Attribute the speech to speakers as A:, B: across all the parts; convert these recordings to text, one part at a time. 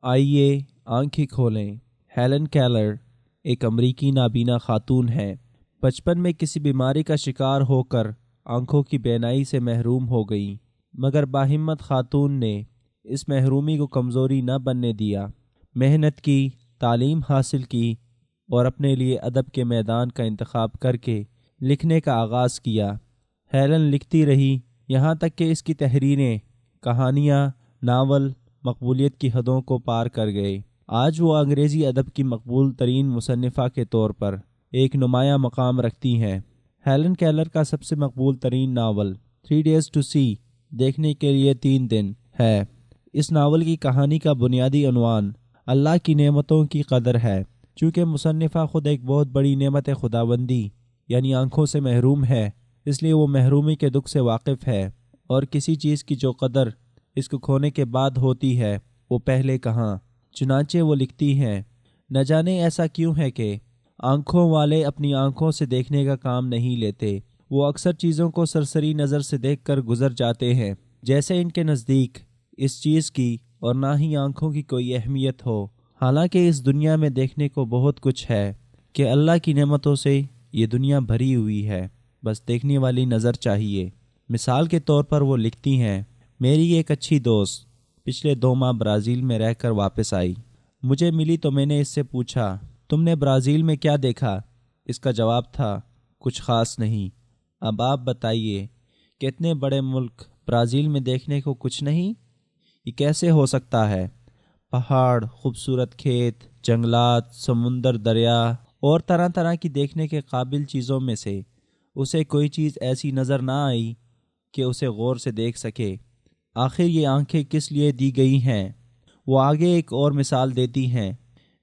A: آئیے آنکھیں کھولیں۔ ہیلن کیلر ایک امریکی نابینا خاتون ہیں۔ بچپن میں کسی بیماری کا شکار ہو کر آنکھوں کی بینائی سے محروم ہو گئیں، مگر باہمت خاتون نے اس محرومی کو کمزوری نہ بننے دیا۔ محنت کی، تعلیم حاصل کی اور اپنے لیے ادب کے میدان کا انتخاب کر کے لکھنے کا آغاز کیا۔ ہیلن لکھتی رہی، یہاں تک کہ اس کی تحریریں، کہانیاں، ناول مقبولیت کی حدوں کو پار کر گئے۔ آج وہ انگریزی ادب کی مقبول ترین مصنفہ کے طور پر ایک نمایاں مقام رکھتی ہیں۔ ہیلن کیلر کا سب سے مقبول ترین ناول 3 Days to See دیکھنے کے لیے 3 دن ہے۔ اس ناول کی کہانی کا بنیادی عنوان اللہ کی نعمتوں کی قدر ہے۔ چونکہ مصنفہ خود ایک بہت بڑی نعمت خداوندی یعنی آنکھوں سے محروم ہے، اس لیے وہ محرومی کے دکھ سے واقف ہے، اور کسی چیز کی جو قدر اس کو کھونے کے بعد ہوتی ہے وہ پہلے کہاں۔ چنانچہ وہ لکھتی ہیں، نہ جانے ایسا کیوں ہے کہ آنکھوں والے اپنی آنکھوں سے دیکھنے کا کام نہیں لیتے۔ وہ اکثر چیزوں کو سرسری نظر سے دیکھ کر گزر جاتے ہیں، جیسے ان کے نزدیک اس چیز کی اور نہ ہی آنکھوں کی کوئی اہمیت ہو۔ حالانکہ اس دنیا میں دیکھنے کو بہت کچھ ہے کہ اللہ کی نعمتوں سے یہ دنیا بھری ہوئی ہے، بس دیکھنے والی نظر چاہیے۔ مثال کے طور پر وہ لکھتی ہیں، میری ایک اچھی دوست پچھلے 2 ماہ برازیل میں رہ کر واپس آئی۔ مجھے ملی تو میں نے اس سے پوچھا، تم نے برازیل میں کیا دیکھا؟ اس کا جواب تھا، کچھ خاص نہیں۔ اب آپ بتائیے کہ اتنے بڑے ملک برازیل میں دیکھنے کو کچھ نہیں؟ یہ کیسے ہو سکتا ہے؟ پہاڑ، خوبصورت کھیت، جنگلات، سمندر، دریا اور طرح طرح کی دیکھنے کے قابل چیزوں میں سے اسے کوئی چیز ایسی نظر نہ آئی کہ اسے غور سے دیکھ سکے۔ آخر یہ آنکھیں کس لیے دی گئی ہیں؟ وہ آگے ایک اور مثال دیتی ہیں،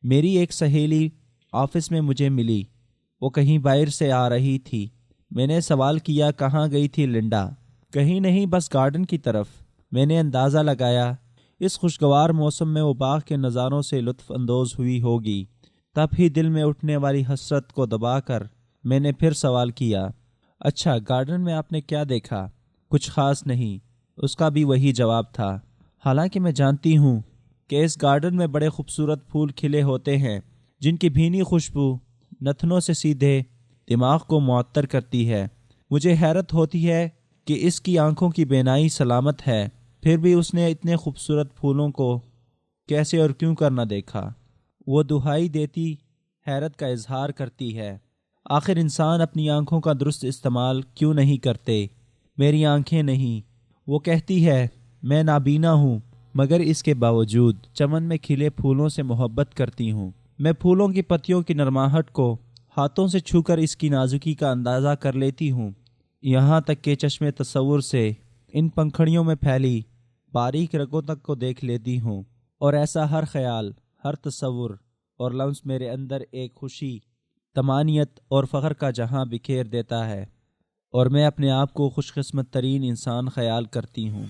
A: میری ایک سہیلی آفس میں مجھے ملی۔ وہ کہیں باہر سے آ رہی تھی۔ میں نے سوال کیا، کہاں گئی تھی لنڈا؟ کہیں نہیں، بس گارڈن کی طرف۔ میں نے اندازہ لگایا اس خوشگوار موسم میں وہ باغ کے نظاروں سے لطف اندوز ہوئی ہوگی۔ تب ہی دل میں اٹھنے والی حسرت کو دبا کر میں نے پھر سوال کیا، اچھا گارڈن میں آپ نے کیا دیکھا؟ کچھ خاص نہیں، اس کا بھی وہی جواب تھا۔ حالانکہ میں جانتی ہوں کہ اس گارڈن میں بڑے خوبصورت پھول کھلے ہوتے ہیں جن کی بھینی خوشبو نتنوں سے سیدھے دماغ کو معطر کرتی ہے۔ مجھے حیرت ہوتی ہے کہ اس کی آنکھوں کی بینائی سلامت ہے، پھر بھی اس نے اتنے خوبصورت پھولوں کو کیسے اور کیوں کر نہ دیکھا؟ وہ دہائی دیتی حیرت کا اظہار کرتی ہے، آخر انسان اپنی آنکھوں کا درست استعمال کیوں نہیں کرتے؟ میری آنکھیں نہیں، وہ کہتی ہے، میں نابینا ہوں، مگر اس کے باوجود چمن میں کھلے پھولوں سے محبت کرتی ہوں۔ میں پھولوں کی پتیوں کی نرماہٹ کو ہاتھوں سے چھو کر اس کی نازکی کا اندازہ کر لیتی ہوں، یہاں تک کہ چشم تصور سے ان پنکھڑیوں میں پھیلی باریک رگوں تک کو دیکھ لیتی ہوں، اور ایسا ہر خیال، ہر تصور اور لمس میرے اندر ایک خوشی، طمانینت اور فخر کا جہاں بکھیر دیتا ہے، اور میں اپنے آپ کو خوش قسمت ترین انسان خیال کرتی ہوں۔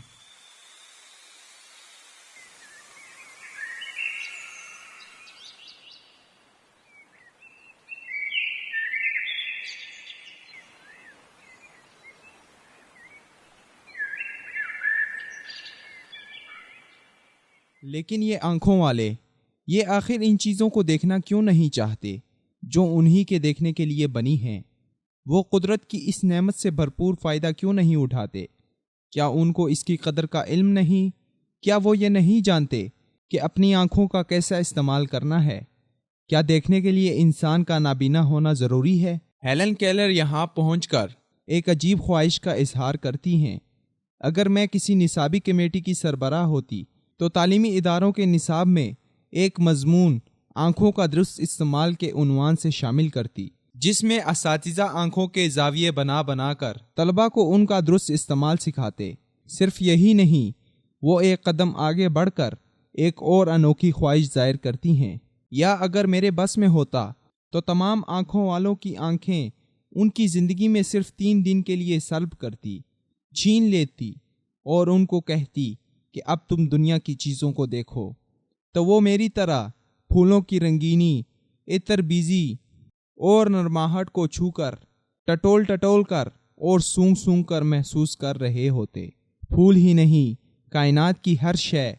B: لیکن یہ آنکھوں والے، یہ آخر ان چیزوں کو دیکھنا کیوں نہیں چاہتے جو انہی کے دیکھنے کے لیے بنی ہیں؟ وہ قدرت کی اس نعمت سے بھرپور فائدہ کیوں نہیں اٹھاتے؟ کیا ان کو اس کی قدر کا علم نہیں؟ کیا وہ یہ نہیں جانتے کہ اپنی آنکھوں کا کیسا استعمال کرنا ہے؟ کیا دیکھنے کے لیے انسان کا نابینا ہونا ضروری ہے؟ ہیلن کیلر یہاں پہنچ کر ایک عجیب خواہش کا اظہار کرتی ہیں، اگر میں کسی نصابی کمیٹی کی سربراہ ہوتی تو تعلیمی اداروں کے نصاب میں ایک مضمون آنکھوں کا درست استعمال کے عنوان سے شامل کرتی، جس میں اساتذہ آنکھوں کے زاویے بنا بنا کر طلبہ کو ان کا درست استعمال سکھاتے۔ صرف یہی نہیں، وہ ایک قدم آگے بڑھ کر ایک اور انوکھی خواہش ظاہر کرتی ہیں، یا اگر میرے بس میں ہوتا تو تمام آنکھوں والوں کی آنکھیں ان کی زندگی میں صرف 3 دن کے لیے سلب کرتی، چھین لیتی اور ان کو کہتی کہ اب تم دنیا کی چیزوں کو دیکھو، تو وہ میری طرح پھولوں کی رنگینی، عطر بیزی اور نرماہٹ کو چھو کر، ٹٹول ٹٹول کر اور سونگ سونگ کر محسوس کر رہے ہوتے۔ پھول ہی نہیں، کائنات کی ہر شے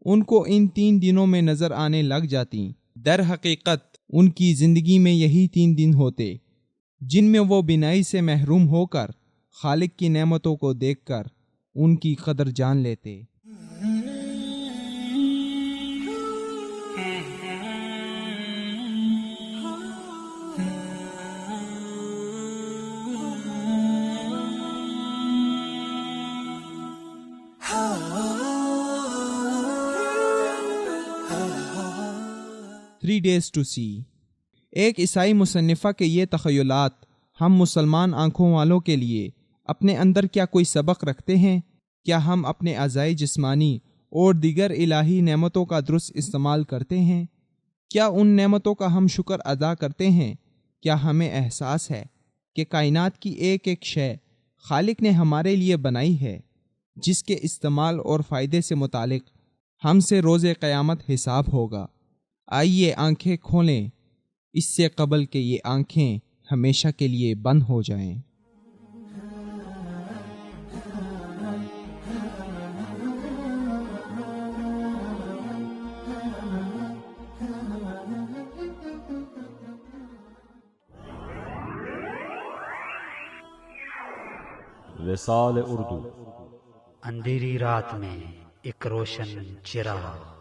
B: ان کو ان 3 دنوں میں نظر آنے لگ جاتی۔ در حقیقت ان کی زندگی میں یہی 3 دن ہوتے جن میں وہ بینائی سے محروم ہو کر خالق کی نعمتوں کو دیکھ کر ان کی قدر جان لیتے۔ Three days to see۔ ایک عیسائی مصنفہ کے یہ تخیلات ہم مسلمان آنکھوں والوں کے لیے اپنے اندر کیا کوئی سبق رکھتے ہیں؟ کیا ہم اپنے اعضاء جسمانی اور دیگر الہی نعمتوں کا درست استعمال کرتے ہیں؟ کیا ان نعمتوں کا ہم شکر ادا کرتے ہیں؟ کیا ہمیں احساس ہے کہ کائنات کی ایک ایک شے خالق نے ہمارے لیے بنائی ہے، جس کے استعمال اور فائدے سے متعلق ہم سے روز قیامت حساب ہوگا؟ آئیے آنکھیں کھولیں اس سے قبل کہ یہ آنکھیں ہمیشہ کے لیے بند ہو جائیں۔
C: وصال اردو۔
D: اندھیری رات میں ایک روشن چراغ۔